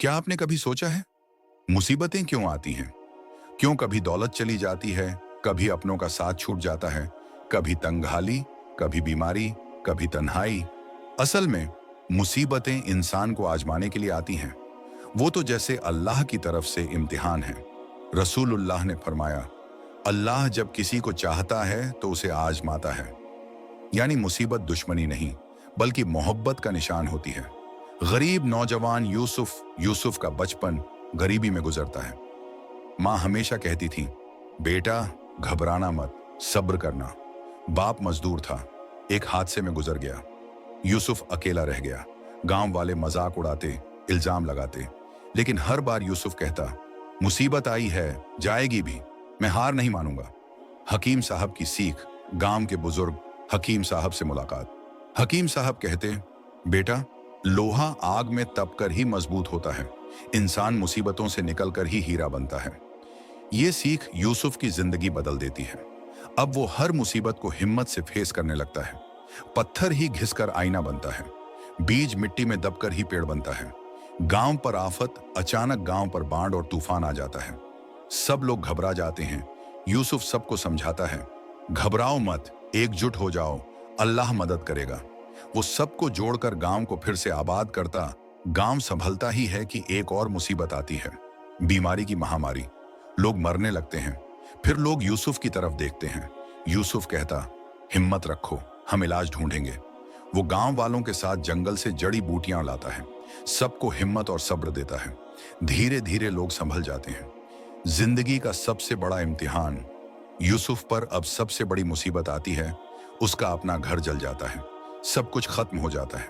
क्या आपने कभी सोचा है मुसीबतें क्यों आती हैं? क्यों कभी दौलत चली जाती है, कभी अपनों का साथ छूट जाता है, कभी तंगहाली, कभी बीमारी, कभी तन्हाई। असल में मुसीबतें इंसान को आजमाने के लिए आती हैं। वो तो जैसे अल्लाह की तरफ से इम्तिहान है। रसूलुल्लाह ने फरमाया, अल्लाह जब किसी को चाहता है तो उसे आजमाता है। यानी मुसीबत दुश्मनी नहीं, बल्कि मोहब्बत का निशान होती है। गरीब नौजवान यूसुफ का बचपन गरीबी में गुजरता है। माँ हमेशा कहती थी, बेटा घबराना मत, सब्र करना। बाप मजदूर था, एक हादसे में गुजर गया। यूसुफ अकेला रह गया। गांव वाले मजाक उड़ाते, इल्जाम लगाते, लेकिन हर बार यूसुफ कहता, मुसीबत आई है, जाएगी भी, मैं हार नहीं मानूंगा। हकीम साहब की सीख। गांव के बुजुर्ग हकीम साहब से मुलाकात। हकीम साहब कहते, बेटा लोहा आग में तपकर ही मजबूत होता है, इंसान मुसीबतों से निकलकर ही हीरा बनता है। ये सीख यूसुफ की जिंदगी बदल देती है। अब वो हर मुसीबत को हिम्मत से फेस करने लगता है। पत्थर ही घिसकर आईना बनता है, बीज मिट्टी में दबकर ही पेड़ बनता है। गांव पर आफत, अचानक गांव पर बाढ़ और तूफान आ जाता है। सब लोग घबरा जाते हैं। यूसुफ सबको समझाता है, घबराओ मत, एकजुट हो जाओ, अल्लाह मदद करेगा। वो सबको जोड़कर गांव को फिर से आबाद करता। गांव संभलता ही है कि एक और मुसीबत आती है, बीमारी की महामारी। लोग मरने लगते हैं। फिर लोग यूसुफ की तरफ देखते हैं। यूसुफ कहता, हिम्मत रखो, हम इलाज ढूंढेंगे। वो गांव वालों के साथ जंगल से जड़ी बूटियां लाता है, सबको हिम्मत और सब्र देता है। धीरे धीरे लोग संभल जाते हैं। जिंदगी का सबसे बड़ा इम्तिहान यूसुफ पर अब सबसे बड़ी मुसीबत आती है। उसका अपना घर जल जाता है, सब कुछ खत्म हो जाता है।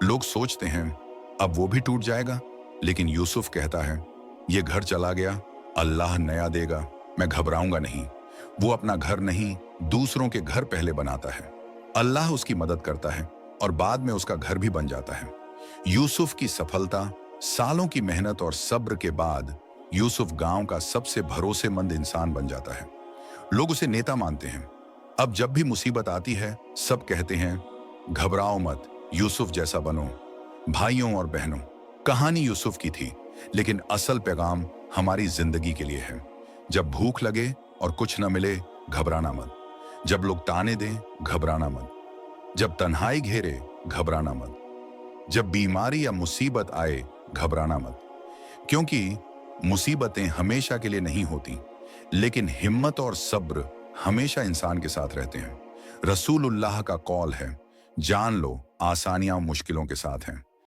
लोग सोचते हैं अब वो भी टूट जाएगा, लेकिन यूसुफ कहता है, ये घर चला गया, अल्लाह नया देगा, मैं घबराऊंगा नहीं। वो अपना घर नहीं, दूसरों के घर पहले बनाता है। अल्लाह उसकी मदद करता है और बाद में उसका घर भी बन जाता है। यूसुफ की सफलता, सालों की मेहनत और सब्र के बाद यूसुफ गांव का सबसे भरोसेमंद इंसान बन जाता है। लोग उसे नेता मानते हैं। अब जब भी मुसीबत आती है, सब कहते हैं, घबराओ मत, यूसुफ जैसा बनो। भाइयों और बहनों, कहानी यूसुफ की थी, लेकिन असल पैगाम हमारी जिंदगी के लिए है। जब भूख लगे और कुछ न मिले, घबराना मत। जब लोग ताने दें, घबराना मत। जब तन्हाई घेरे, घबराना मत। जब बीमारी या मुसीबत आए, घबराना मत। क्योंकि मुसीबतें हमेशा के लिए नहीं होती, लेकिन हिम्मत और सब्र हमेशा इंसान के साथ रहते हैं। रसूलुल्लाह का कौल है, जान लो आसानियां मुश्किलों के साथ हैं।